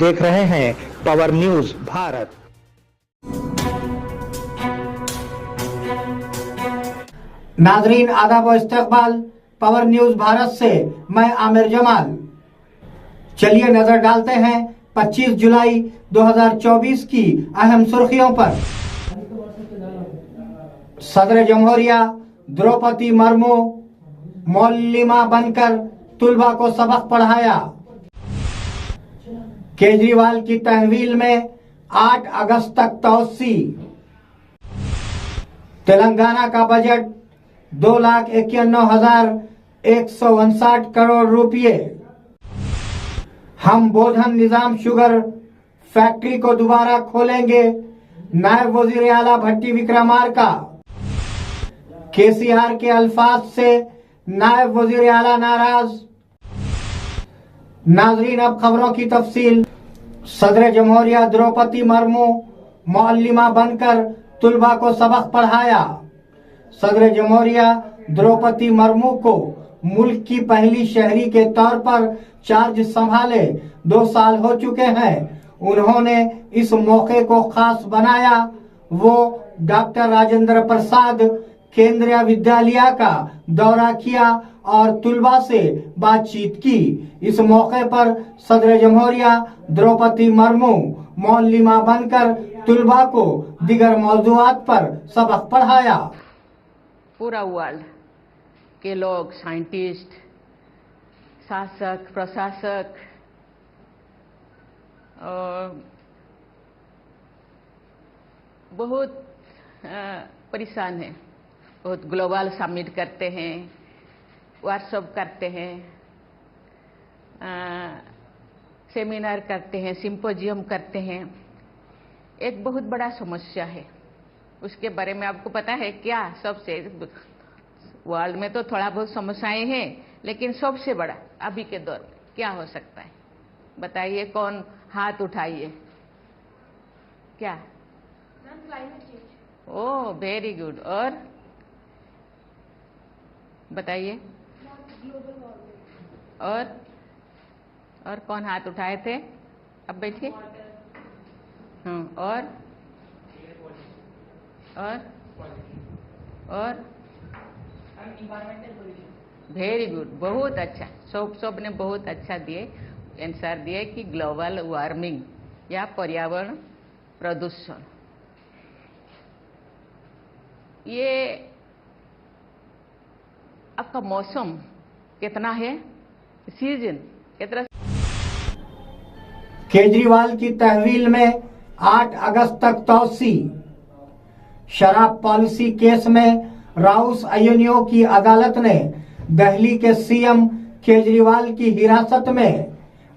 देख रहे हैं पावर न्यूज भारत। नाजरीन आदाब व इस्तकबाल, पावर न्यूज भारत से मैं आमिर जमाल। चलिए नजर डालते हैं 25 जुलाई 2024 की अहम सुर्खियों पर। सदर जमहूरिया द्रौपदी मुर्मू मौलिमा बनकर तुलबा को सबक पढ़ाया। केजरीवाल की तहवील में 8 अगस्त तक तोसी। तेलंगाना का बजट 2,91,159 करोड़ रुपए। हम बोधन निजाम शुगर फैक्ट्री को दोबारा खोलेंगे, नायब वजीर आला भट्टी विक्रमार्का। केसीआर के अल्फाज से नायब वजीर आला नाराज। नाजरीन अब खबरों की तफसील। सदर जमहूरिया द्रौपदी मुर्मू मौलिमा बनकर तुलबा को सबक पढ़ाया। सदर जमहूरिया द्रौपदी मुर्मू को मुल्क की पहली शहरी के तौर पर चार्ज संभाले 2 साल हो चुके हैं। उन्होंने इस मौके को खास बनाया। वो डॉक्टर राजेंद्र प्रसाद केंद्रीय विद्यालय का दौरा किया और तुलबा से बातचीत की। इस मौके पर सदर जमहूरिया द्रौपदी मुर्मू मौलिमा बनकर तुलबा को दीगर मौजूआत पर सबक पढ़ाया। पूरा वर्ल्ड के लोग, साइंटिस्ट, शासक, प्रशासक और बहुत परेशान हैं। बहुत ग्लोबल समिट करते हैं, वर्कशॉप करते हैं, सेमिनार करते हैं, सिंपोजियम करते हैं। एक बहुत बड़ा समस्या है, उसके बारे में आपको पता है क्या? सबसे वर्ल्ड में तो थोड़ा बहुत समस्याएं हैं, लेकिन सबसे बड़ा अभी के दौर में क्या हो सकता है? बताइए, कौन हाथ उठाइए। क्या? Climate change. Oh, very good. और बताइए। और कौन हाथ उठाए थे? अब बैठिए। और वेरी गुड, बहुत अच्छा। सब ने बहुत अच्छा दिए, आंसर दिए कि ग्लोबल वार्मिंग या पर्यावरण प्रदूषण। ये आपका मौसम कितना है, सीजन कितना? केजरीवाल की तहवील में 8 अगस्त तक तोसी। शराब पॉलिसी केस में राउस अयोनियो की अदालत ने दिल्ली के सीएम केजरीवाल की हिरासत में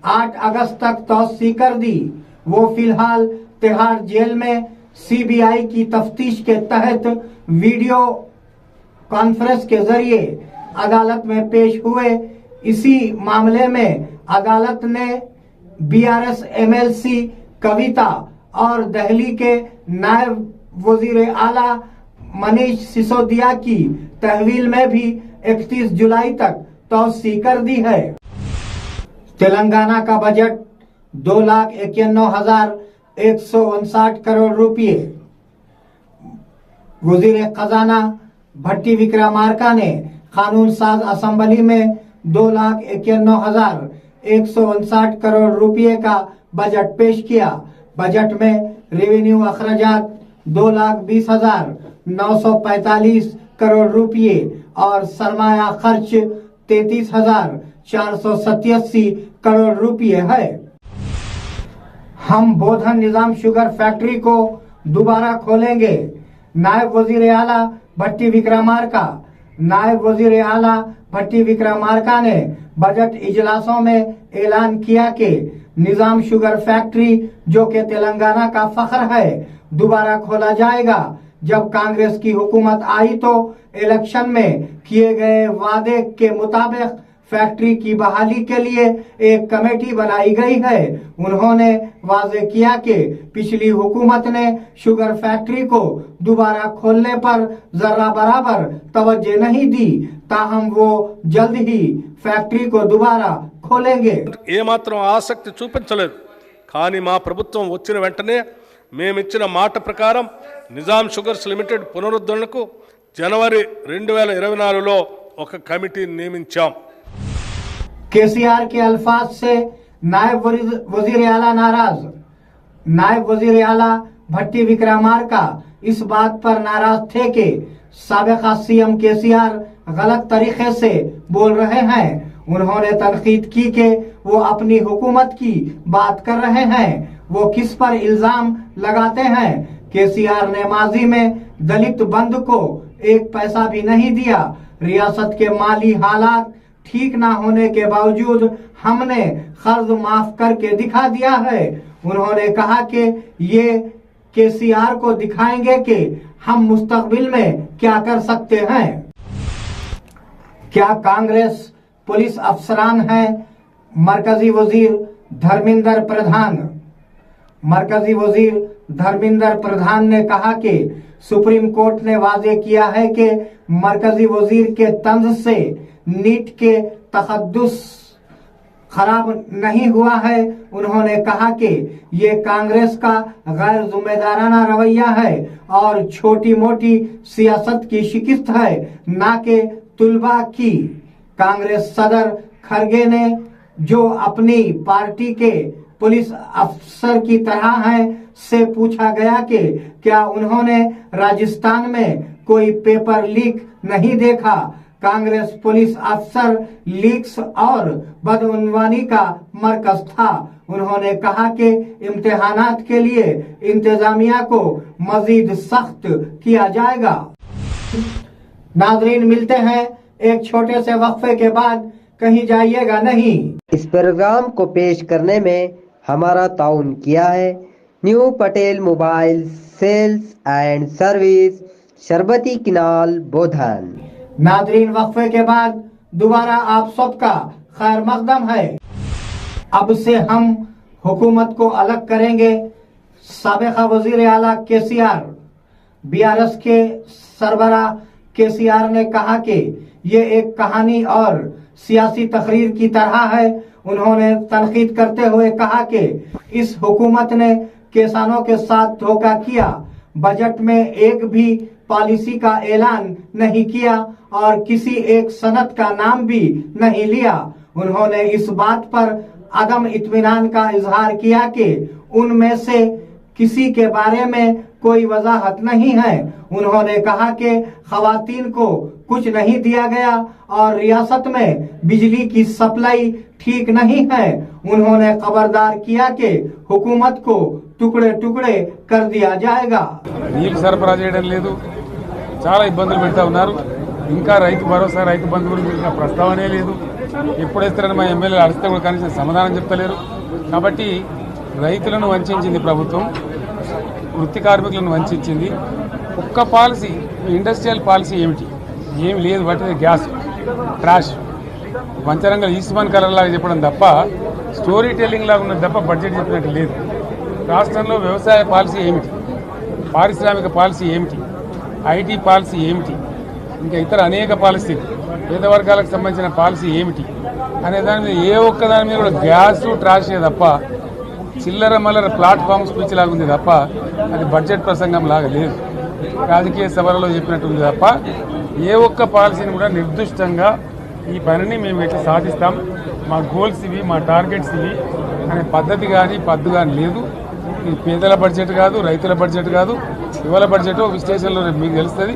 8 अगस्त तक तोसी कर दी। वो फिलहाल तिहाड़ जेल में सीबीआई की तफ्तीश के तहत वीडियो कॉन्फ्रेंस के जरिए अदालत में पेश हुए। इसी मामले में अदालत ने बीआरएस एमएलसी कविता और दिल्ली के नायब वजीर आला मनीष सिसोदिया की तहवील में भी 31 जुलाई तक तोसी कर दी है। तेलंगाना का बजट 2,91,159 करोड़ रुपए। वजीर खजाना भट्टी विक्रमार्का ने कानून साज असेंबली में 2,91,159 करोड़ रुपए का बजट पेश किया। बजट में रेवेन्यू अखराजात 2,20,945 करोड़ रुपए और सरमाया खर्च 33,487 करोड़ रुपए है। हम बोधन निजाम शुगर फैक्ट्री को दोबारा खोलेंगे, नायब वजीर आला भट्टी विक्रमार्का। नायब वजीर आला भट्टी विक्रमार्का ने बजट इजलासों में ऐलान किया कि निजाम शुगर फैक्ट्री, जो कि तेलंगाना का फख्र है, दोबारा खोला जाएगा। जब कांग्रेस की हुकूमत आई तो इलेक्शन में किए गए वादे के मुताबिक फैक्ट्री की बहाली के लिए एक कमेटी बनाई गई है। उन्होंने वाजे किया कि पिछली हुकूमत ने शुगर फैक्ट्री को दोबारा खोलने पर जरा बराबर तवज्जो नहीं दी, ताहम वो जल्द ही फैक्ट्री को दोबारा खोलेंगे। ఏమాత్రం ఆసక్తి చూపించలేదు। కానీ మా ప్రభుత్వం వచ్చిన వెంటనే మేమిచ్చిన మాట ప్రకారం నిజాం షుగర్స్ లిమిటెడ్ పునరుద్ధరణకు జనవరి 2024లో ఒక కమిటీని నియమించాం. केसीआर के अल्फाज से नायब वजीर आला नाराज। नायब वजीर आला भट्टी विक्रमार्का इस बात पर नाराज थे कि साबिका सीएम केसीआर गलत तरीके से बोल रहे हैं। उन्होंने तनकीद की कि वो अपनी हुकूमत की बात कर रहे हैं, वो किस पर इल्जाम लगाते हैं। केसीआर ने माजी में दलित बंधु को एक पैसा भी नहीं दिया। रियासत के माली हालात ठीक ना होने के बावजूद हमने कर्ज माफ करके दिखा दिया है। उन्होंने कहा कि ये केसीआर को दिखाएंगे कि हम मुस्तकबिल में क्या कर सकते हैं। क्या कांग्रेस पुलिस अफसरान हैं? मरकजी वजीर धर्मेंद्र प्रधान। मरकजी वजीर धर्मेंद्र प्रधान ने कहा कि सुप्रीम कोर्ट ने वाजे किया है कि मरकजी वजीर के तंज से नीट के तखद्दुस खराब नहीं हुआ है। उन्होंने कहा कि ये कांग्रेस का गैर जिम्मेदाराना रवैया है और छोटी मोटी सियासत की शिकस्त है, ना कि तुलबा की। कांग्रेस सदर खरगे ने जो अपनी पार्टी के पुलिस अफसर की तरह हैं से पूछा गया कि क्या उन्होंने राजस्थान में कोई पेपर लीक नहीं देखा। कांग्रेस पुलिस अफसर लीक्स और बदउनवानी का मरकज था। उन्होंने कहा कि इम्तिहानात के लिए इंतजामिया को मजीद सख्त किया जाएगा। नाजरीन, मिलते हैं एक छोटे से वक्फे के बाद, कहीं जाइएगा नहीं। इस प्रोग्राम को पेश करने में हमारा ताउन किया है new Patel mobile sales and service, शरबती किनाल, बोधन। नादरीन, वक्फे के बाद दोबारा आप सबका खैर मकदम है। अब से हम हुकूमत को अलग करेंगे। साबिका वजीर आला केसीआर, बीआरएस के सरबराह केसीआर ने कहा कि ये एक कहानी और सियासी तकरीर की तरह है। उन्होंने तनकीद करते हुए कहा कि इस हुकूमत ने किसानों के साथ धोखा किया। बजट में एक भी पॉलिसी का ऐलान नहीं किया और किसी एक सनत का नाम भी नहीं लिया। उन्होंने इस बात पर अदम इत्मीनान का इजहार किया कि उनमें से किसी के बारे में कोई वजाहत नहीं है। उन्होंने कहा कि खवातीन को कुछ नहीं दिया गया और रियासत में बिजली की सप्लाई ठीक नहीं है। उन्होंने खबरदार किया कि हुकूमत को टुकड़े टुकड़े कर दिया जाएगा। నీళ్ళు సరఫరా చేయడం లేదు, చాలా ఇబ్బందులు పెడతా ఉన్నారు. ఇంకా రైతు భరోసా, రైతు బంధు గురించి ప్రస్తావనే లేదు. ఎప్పుడు ఇస్తారని మా ఎమ్మెల్యేలు అడిగితే కూడా కనీసం సమాధానం చెప్తలేరు. కాబట్టి రైతులను వంచింది ప్రభుత్వం, వృత్తి కార్మికులను వంచింది. ఒక్క పాలసీ, ఇండస్ట్రియల్ పాలసీ ఏమిటి? ఏమి లేదు. బట్టి గ్యాస్ ట్రాష్ వంచరంగా ఈస్మాన్ కలర్ లాగా చెప్పడం తప్ప, స్టోరీ టెల్లింగ్ లాగా ఉన్నది తప్ప బడ్జెట్ చెప్పినట్టు లేదు. రాష్ట్రంలో వ్యవసాయ పాలసీ ఏమిటి, పారిశ్రామిక పాలసీ ఏమిటి, ఐటీ పాలసీ ఏమిటి, ఇంకా ఇతర అనేక పాలసీలు, పేద వర్గాలకు సంబంధించిన పాలసీ ఏమిటి అనే దాని మీద ఏ ఒక్క దాని మీద కూడా గ్యాసు ట్రాషే తప్ప, చిల్లర మల్లర ప్లాట్ఫామ్ స్పీచ్ లాగా ఉంది తప్ప అది బడ్జెట్ ప్రసంగం లాగా లేదు. రాజకీయ సభలలో చెప్పినట్టు ఉంది తప్ప ఏ ఒక్క పాలసీని కూడా నిర్దిష్టంగా ఈ పనిని మేము ఎట్లా సాధిస్తాం, మా గోల్స్ ఇవి, మా టార్గెట్స్ ఇవి అనే పద్ధతి కానీ పద్దు కానీ లేదు. ఇది పేదల బడ్జెట్ కాదు, రైతుల బడ్జెట్ కాదు, యువల బడ్జెట్ విశ్లేషణలో మీకు తెలుస్తుంది.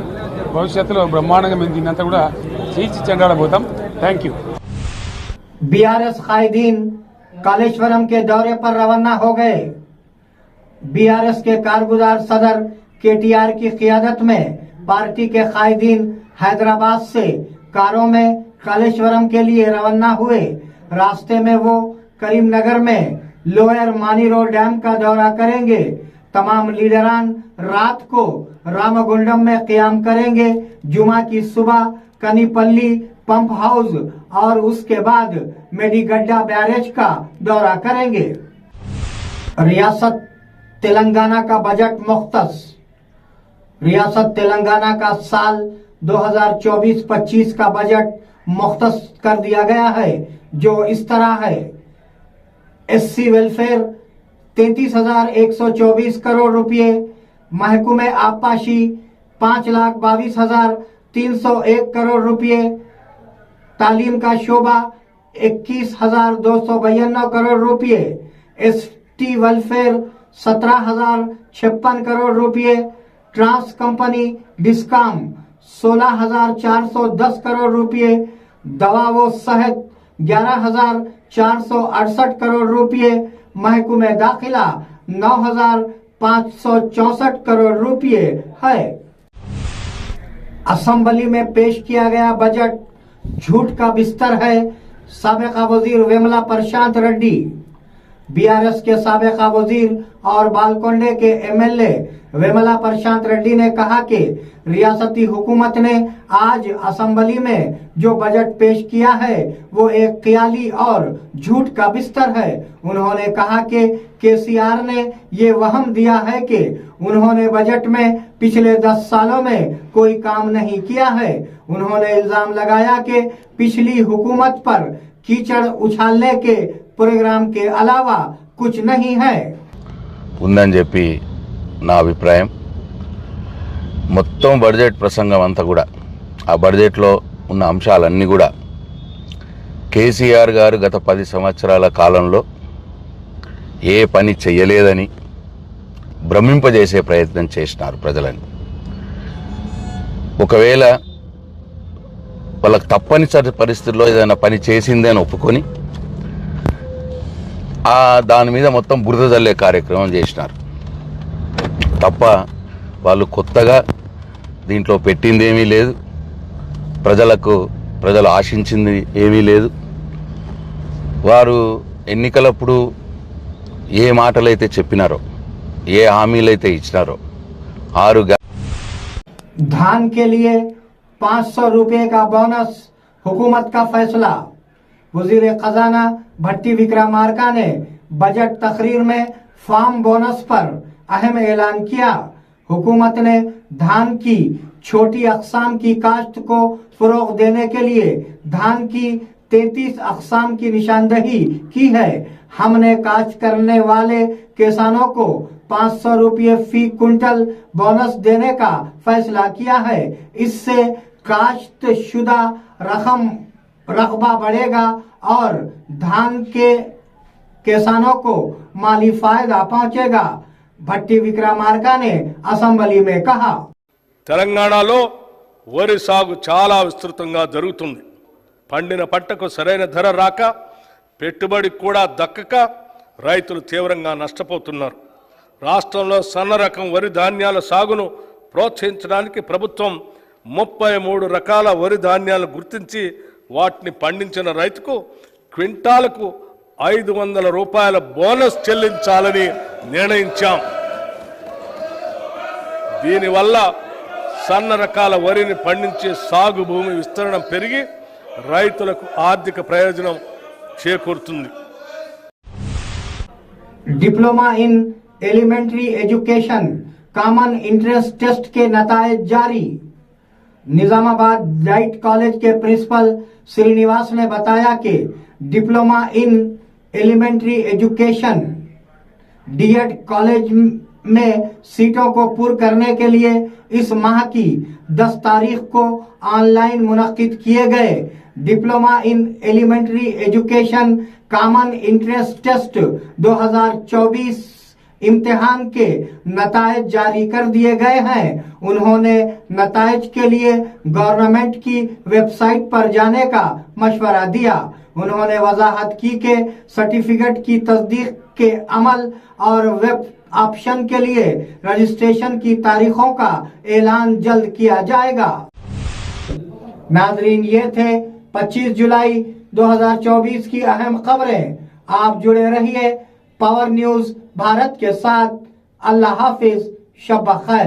భవిష్యత్తులో బ్రహ్మాండంగా మేము దీన్నంతా కూడా చీల్చి చెండాడబోతాం. Thank you. बीआरएस कायदीन कालेश्वरम के दौरे पर रवाना हो गए। बीआरएस के कारगुजार सदर केटीआर की क़ियादत में पार्टी के कायदीन हैदराबाद से कारों में कालेश्वरम के लिए रवाना हुए। रास्ते में वो करीमनगर में लोअर मानीरो डैम का दौरा करेंगे। तमाम लीडरान रात को रामगुंडम में क़याम करेंगे। जुमा की सुबह कनीपल्ली पंप हाउस और उसके बाद मेडीगड्डा बैरेज का दौरा करेंगे। रियासत तेलंगाना का बजट मुख्तस। रियासत तेलंगाना का साल 2024-25 का बजट मुख्तस कर दिया गया है, जो इस तरह है। एससी वेलफेयर 33,124 करोड़ रुपये, महकमे आबपाशी 5,22,301 करोड़ रुपये, तालीम का शोबा 21,292 करोड़ रुपये, एसटी वेलफेयर 17,056 करोड़ रुपये, ट्रांस कंपनी डिस्काम 16,410 करोड़ रुपये, दवा व सेहत 11,468 करोड़ रुपये, महकमे दाखिला 9,564 करोड़ रुपये है। असेंबली में पेश किया गया बजट झूठ का बिस्तर है, साबिका वजीर वेमला प्रशांत रेड्डी। बीआरएस के साबिका वजीर और बालकोंडे के एमएलए वेमला प्रशांत रेड्डी ने कहा कि रियासती हुकूमत ने आज असेंबली में जो बजट पेश किया है वो एक ख्याली और झूठ का बिस्तर है। उन्होंने कहा कि केसीआर ने ये वहम दिया है कि उन्होंने बजट में पिछले 10 सालों में कोई काम नहीं किया है। उन्होंने इल्जाम लगाया कि पिछली हुकूमत पर कीचड़ उछालने के प्रोग्राम के अलावा कुछ नहीं है ఉందని చెప్పి నా అభిప్రాయం। మొత్తం బడ్జెట్ ప్రసంగం అంతా కూడా ఆ బడ్జెట్లో ఉన్న అంశాలన్నీ కూడా కేసీఆర్ గారు గత 10 సంవత్సరాల కాలంలో ఏ పని చేయలేదని భ్రమింపజేసే ప్రయత్నం చేసినారు ప్రజలని। ఒకవేళ వాళ్ళకి తప్పనిసరి పరిస్థితుల్లో ఏదైనా పని చేసిందని ఒప్పుకొని దాని మీద మొత్తం బురద జల్లే కార్యక్రమం చేసినారు తప్ప వాళ్ళు కొత్తగా దీంట్లో పెట్టింది ఏమీ లేదు, ప్రజలు ఆశించింది ఏమీ లేదు। వారు ఎన్నికలప్పుడు ఏ మాటలైతే చెప్పినారో, ఏ హామీలైతే ఇచ్చినారో 6 धान के लिए 500 रुपए का बोनस हुकूमत का फैसला। वजीर खजाना भट्टी विक्रमार्का ने बजट तकरीर में फार्म बोनस पर अहम ऐलान किया। हुकूमत ने धान की छोटी अक़साम की काश्त को फरोग देने के लिए धान की 33 अक़साम की निशानदही की है। हमने काश्त करने वाले किसानों को 500 रुपये फी कुंटल बोनस देने का फैसला किया है। इससे काश्त शुदा रकबा बढ़ेगा और धान के किसानों को माली फायदा पहुंचेगा, भट्टी विक्रमार्का ने असेंबली में कहा। తెలంగాణలో వరి సాగు చాలా విస్తృతంగా జరుగుతుంది। పండిన పంటకు సరైన ధర రాక, పెట్టుబడి కూడా దక్కక రైతులు తీవ్రంగా నష్టపోతున్నారు। రాష్ట్రంలో సన్న రకం వరి ధాన్యాల సాగును ప్రోత్సహించడానికి ప్రభుత్వం 33 రకాల వరి ధాన్యాలు గుర్తించి వాటిని పండించిన రైతుకు క్వింటాలకు 500 రూపాయల బోనస్ చెల్లించాలని నిర్ణయించాం। దీనివల్ల సన్న రకాల వరిని పండించే సాగు భూమి విస్తరణ పెరిగి రైతులకు ఆర్థిక ప్రయోజనం చేకూరుతుంది। Diploma in elementary education common entrance test के नतायज जारी। निजामाबाद डाइट कॉलेज के प्रिंसिपल श्रीनिवास ने बताया कि diploma in elementary education DEd college में सीटों को पूर्ण करने के लिए इस माह की 10 तारीख को ऑनलाइन मुनक्किद किए गए diploma in elementary education common entrance test 2024 इम्तिहान के नतायज जारी कर दिए गए हैं। उन्होंने नतायज के लिए गवर्नमेंट की वेबसाइट पर जाने का मशवरा दिया। उन्होंने वजाहत की कि सर्टिफिकेट की तस्दीक के अमल और वेब ऑप्शन के लिए रजिस्ट्रेशन की तारीखों का ऐलान जल्द किया जाएगा। नाजरीन, ये थे 25 जुलाई 2024 की अहम खबरें। आप जुड़े रहिए पावर न्यूज भारत के साथ। अल्लाह हाफिज, शब खैर।